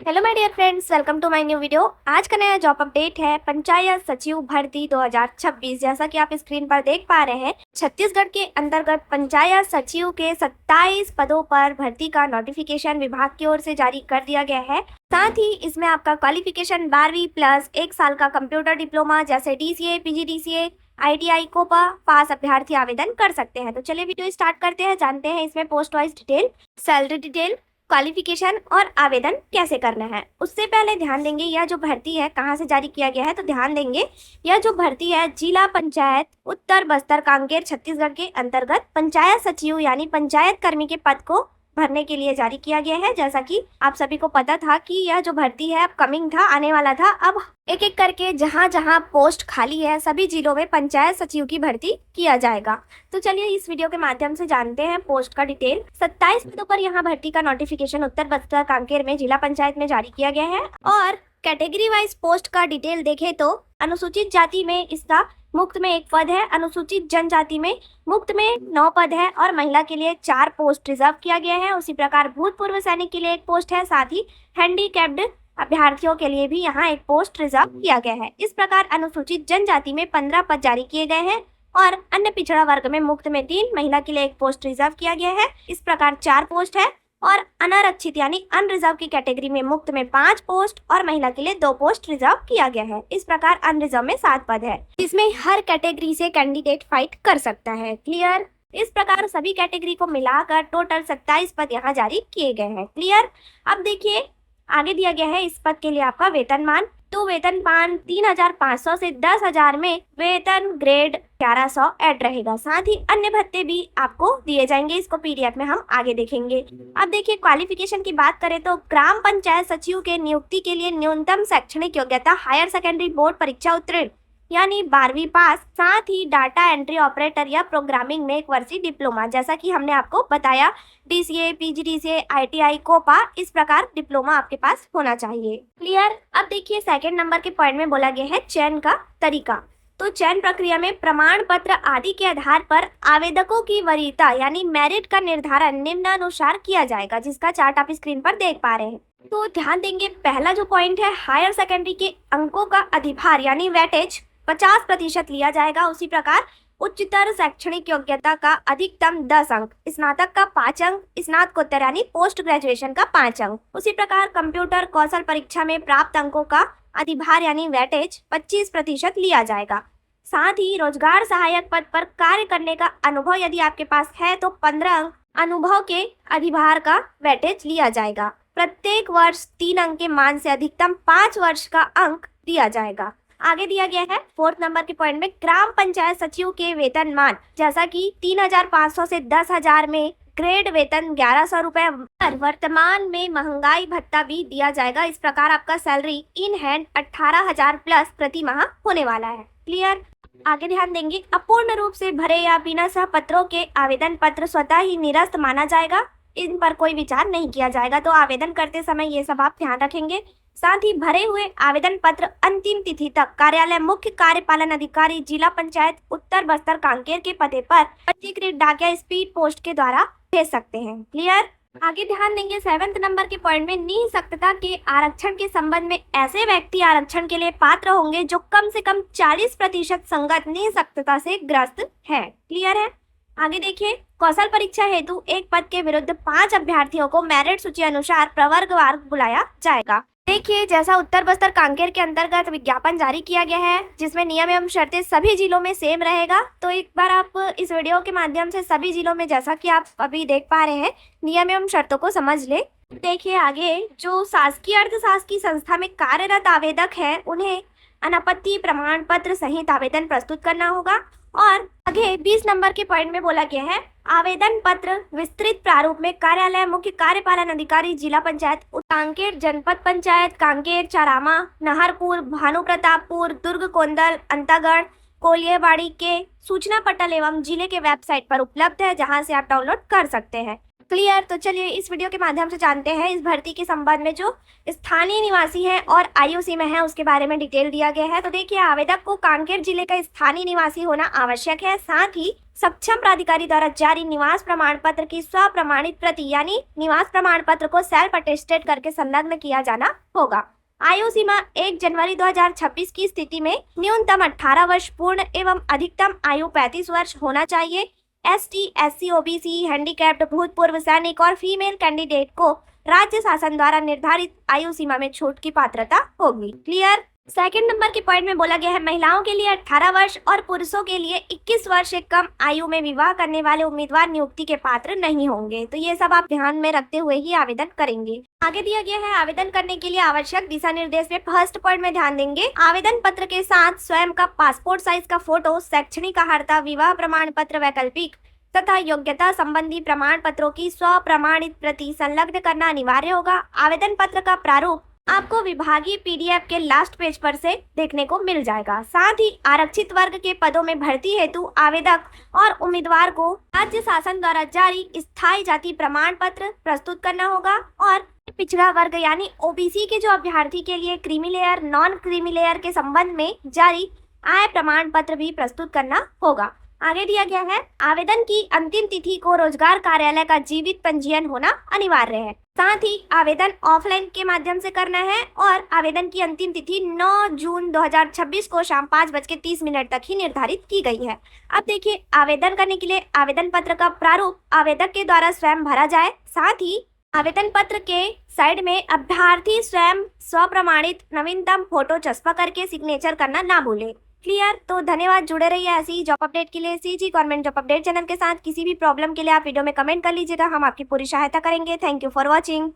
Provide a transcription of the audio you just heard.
Hello my dear friends, welcome to my new video. आज का नया जॉब अपडेट है पंचायत सचिव भर्ती 2026। जैसा कि आप स्क्रीन पर देख पा रहे हैं, छत्तीसगढ़ के अंतर्गत पंचायत सचिव के 27 पदों पर भर्ती का नोटिफिकेशन विभाग की ओर से जारी कर दिया गया है। साथ ही इसमें आपका क्वालिफिकेशन 12वीं प्लस 1 साल का कंप्यूटर डिप्लोमा जैसे DCA, PGDCA, ITI कोपा पास अभ्यर्थी आवेदन कर सकते हैं। तो चलिए वीडियो स्टार्ट करते हैं, जानते हैं इसमें post wise detail, salary detail, qualification और आवेदन कैसे करना है। उससे पहले ध्यान देंगे यह जो भर्ती है कहाँ से जारी किया गया है, तो ध्यान देंगे यह जो भर्ती है जिला पंचायत उत्तर बस्तर कांकेर छत्तीसगढ़ के अंतर्गत पंचायत सचिव यानी पंचायत कर्मी के पद को भरने के लिए जारी किया गया है। जैसा कि आप सभी को पता था कि यह जो भर्ती है अब कमिंग था, आने वाला था। अब एक एक करके जहां जहां पोस्ट खाली है सभी जिलों में पंचायत सचिव की भर्ती किया जाएगा। तो चलिए इस वीडियो के माध्यम से जानते हैं पोस्ट का डिटेल। 27 पदों पर यहाँ भर्ती का नोटिफिकेशन उत्तर बस्तर कांकेर में जिला पंचायत में जारी किया गया है। और कैटेगरी वाइज पोस्ट का डिटेल देखें तो अनुसूचित जाति में इसका मुक्त में 1 पद है, अनुसूचित जनजाति में मुक्त में 9 पद है और महिला के लिए 4 पोस्ट रिजर्व किया गया है। उसी प्रकार भूतपूर्व सैनिक के लिए 1 पोस्ट है, साथ ही हैंडीकैप्ड अभ्यर्थियों के लिए भी यहाँ 1 पोस्ट रिजर्व किया गया है। इस प्रकार अनुसूचित जनजाति में 15 पद जारी किए गए हैं और अन्य पिछड़ा वर्ग में मुक्त में 3, महिला के लिए 1 पोस्ट रिजर्व किया गया है। इस प्रकार 4 पोस्ट है और अनारक्षित यानी अनरिजर्व की कैटेगरी में मुक्त में 5 पोस्ट और महिला के लिए 2 पोस्ट रिजर्व किया गया है। इस प्रकार अनरिजर्व में 7 पद है, जिसमें हर कैटेगरी से कैंडिडेट फाइट कर सकता है। क्लियर? इस प्रकार सभी कैटेगरी को मिलाकर टोटल 27 पद यहाँ जारी किए गए हैं। क्लियर? अब देखिए आगे दिया गया है इस पद के लिए आपका वेतनमान। तो वेतनमान 3,500 से 10,000 में वेतन ग्रेड 1100 ऐड रहेगा। साथ ही अन्य भत्ते भी आपको दिए जाएंगे, इसको PDF में हम आगे देखेंगे। अब देखिए क्वालिफिकेशन की बात करें तो ग्राम पंचायत सचिव के नियुक्ति के लिए न्यूनतम शैक्षणिक योग्यता हायर सेकेंडरी बोर्ड परीक्षा उत्तीर्ण यानी 12वीं पास, साथ ही डाटा एंट्री ऑपरेटर या प्रोग्रामिंग में 1 वर्षीय डिप्लोमा, जैसा कि हमने आपको बताया DCA, PGDCA, ITI कोपा, इस प्रकार डिप्लोमा आपके पास होना चाहिए। क्लियर? अब देखिए सेकंड नंबर के पॉइंट में बोला गया है चयन का तरीका। तो चयन प्रक्रिया में प्रमाण पत्र आदि के आधार पर आवेदकों की वरीयता यानी मेरिट का निर्धारण निम्नानुसार किया जाएगा, जिसका चार्ट आप स्क्रीन पर देख पा रहे हैं। तो ध्यान देंगे पहला जो पॉइंट है हायर सेकेंडरी के अंकों का अधिभार यानी वेटेज 50% लिया जाएगा। उसी प्रकार उच्चतर शैक्षणिक योग्यता का अधिकतम 10 अंक, स्नातक का 5 अंक, स्नातकोत्तर यानी पोस्ट ग्रेजुएशन का 5 अंक। उसी प्रकार कंप्यूटर कौशल परीक्षा में प्राप्त अंकों का अधिभार यानी वेटेज 25% लिया जाएगा। साथ ही रोजगार सहायक पद पर कार्य करने का अनुभव यदि आपके पास है तो 15 अंक अनुभव के अधिभार का वेटेज लिया जाएगा। प्रत्येक वर्ष 3 अंक के मान से अधिकतम 5 वर्ष का अंक दिया जाएगा। आगे दिया गया है 4th नंबर के पॉइंट में ग्राम पंचायत सचिव के वेतनमान, जैसा कि 3,500 से 10,000 में ग्रेड वेतन 1,100 रुपए, वर्तमान में महंगाई भत्ता भी दिया जाएगा। इस प्रकार आपका सैलरी इन हैंड 18,000 प्लस प्रति माह होने वाला है। क्लियर? आगे ध्यान देंगे अपूर्ण रूप से भरे या बिना सहपत्रों के आवेदन पत्र स्वतः ही निरस्त माना जाएगा, इन पर कोई विचार नहीं किया जाएगा। तो आवेदन करते समय ये सब आप ध्यान रखेंगे। साथ ही भरे हुए आवेदन पत्र अंतिम तिथि तक कार्यालय मुख्य कार्यपालन अधिकारी जिला पंचायत उत्तर बस्तर कांकेर के पते पर पंजीकृत डाक या स्पीड पोस्ट के द्वारा भेज सकते हैं। क्लियर? आगे ध्यान देंगे 7th नंबर के पॉइंट में निःशक्तता के आरक्षण के संबंध में ऐसे व्यक्ति आरक्षण के लिए पात्र होंगे जो कम से कम 40% संगत निःशक्तता से ग्रस्त है। क्लियर है? आगे देखिए कौशल परीक्षा हेतु 1 पद के विरुद्ध 5 अभ्यर्थियों को मेरिट सूची अनुसार प्रवर्गवार बुलाया जाएगा। देखिए जैसा उत्तर बस्तर कांकेर के अंतर्गत विज्ञापन जारी किया गया है, जिसमें नियम एवं शर्तें सभी जिलों में सेम रहेगा। तो एक बार आप इस वीडियो के माध्यम से सभी जिलों में जैसा कि आप अभी देख पा रहे हैं नियम एवं शर्तों को समझ ले। देखिए आगे जो शासकीय अर्धशासकीय संस्था में कार्यरत आवेदक है उन्हें अनापत्ति प्रमाण पत्र सहित आवेदन प्रस्तुत करना होगा। और आगे 20 नंबर के पॉइंट में बोला गया है आवेदन पत्र विस्तृत प्रारूप में कार्यालय मुख्य कार्यपालन अधिकारी जिला पंचायत कांकेर, जनपद पंचायत कांकेर, चारामा, नाहरपुर, भानुप्रतापपुर, दुर्ग, कोंदल, अंतागढ़, कोलियावाड़ी के सूचना पटल एवं जिले के वेबसाइट पर उपलब्ध है, जहां से आप डाउनलोड कर सकते हैं। क्लियर। तो चलिए इस वीडियो के माध्यम से जानते हैं इस भर्ती के संबंध में जो स्थानीय निवासी हैं और आयु सीमा है उसके बारे में डिटेल दिया गया है। तो देखिए, आवेदक को कांकेर जिले का स्थानीय निवासी होना आवश्यक है। साथ ही सक्षम प्राधिकारी द्वारा जारी निवास प्रमाण पत्र की स्वप्रमाणित प्रति यानी निवास प्रमाण पत्र को सेल्फ अटेस्टेड करके संलग्न किया जाना होगा। आयु सीमा 1 जनवरी 2026 की स्थिति में न्यूनतम 18 वर्ष पूर्ण एवं अधिकतम आयु 35 वर्ष होना चाहिए। ST, SC, OBC, हैंडीकैप्ड, भूतपूर्व सैनिक और फीमेल कैंडिडेट को राज्य शासन द्वारा निर्धारित आयु सीमा में छूट की पात्रता होगी। क्लियर। सेकंड नंबर के पॉइंट में बोला गया है महिलाओं के लिए 18 वर्ष और पुरुषों के लिए 21 वर्ष से कम आयु में विवाह करने वाले उम्मीदवार नियुक्ति के पात्र नहीं होंगे। तो ये सब आप ध्यान में रखते हुए ही आवेदन करेंगे। आगे दिया गया है आवेदन करने के लिए आवश्यक दिशा निर्देश में फर्स्ट पॉइंट में ध्यान देंगे। आवेदन पत्र के साथ स्वयं का पासपोर्ट साइज का फोटो, शैक्षणिक अर्हता, विवाह प्रमाण पत्र वैकल्पिक तथा योग्यता संबंधी प्रमाण पत्रों की स्वप्रमाणित प्रति संलग्न करना अनिवार्य होगा। आवेदन पत्र का प्रारूप आपको विभागीय PDF के लास्ट पेज पर से देखने को मिल जाएगा। साथ ही आरक्षित वर्ग के पदों में भर्ती हेतु आवेदक और उम्मीदवार को राज्य शासन द्वारा जारी स्थायी जाति प्रमाण पत्र प्रस्तुत करना होगा और पिछड़ा वर्ग यानी OBC के जो अभ्यर्थी के लिए creamy layer, non creamy layer के संबंध में जारी आय प्रमाण पत्र भी प्रस्तुत करना होगा। आगे दिया गया है आवेदन की अंतिम तिथि को रोजगार कार्यालय का जीवित पंजीयन होना अनिवार्य है। साथ ही आवेदन ऑफलाइन के माध्यम से करना है और आवेदन की अंतिम तिथि 9 जून 2026 को शाम 5:30 तक ही निर्धारित की गई है। अब देखिए, आवेदन करने के लिए आवेदन पत्र का प्रारूप आवेदक के द्वारा स्वयं भरा जाए। साथ ही आवेदन पत्र के साइड में अभ्यर्थी स्वयं स्वप्रमाणित नवीनतम फोटो चस्पा करके सिग्नेचर करना ना भूले। क्लियर। तो धन्यवाद, जुड़े रहिए ऐसी ही जॉब अपडेट के लिए CG government job update channel के साथ। किसी भी प्रॉब्लम के लिए आप वीडियो में कमेंट कर लीजिएगा, हम आपकी पूरी सहायता करेंगे। Thank you for watching.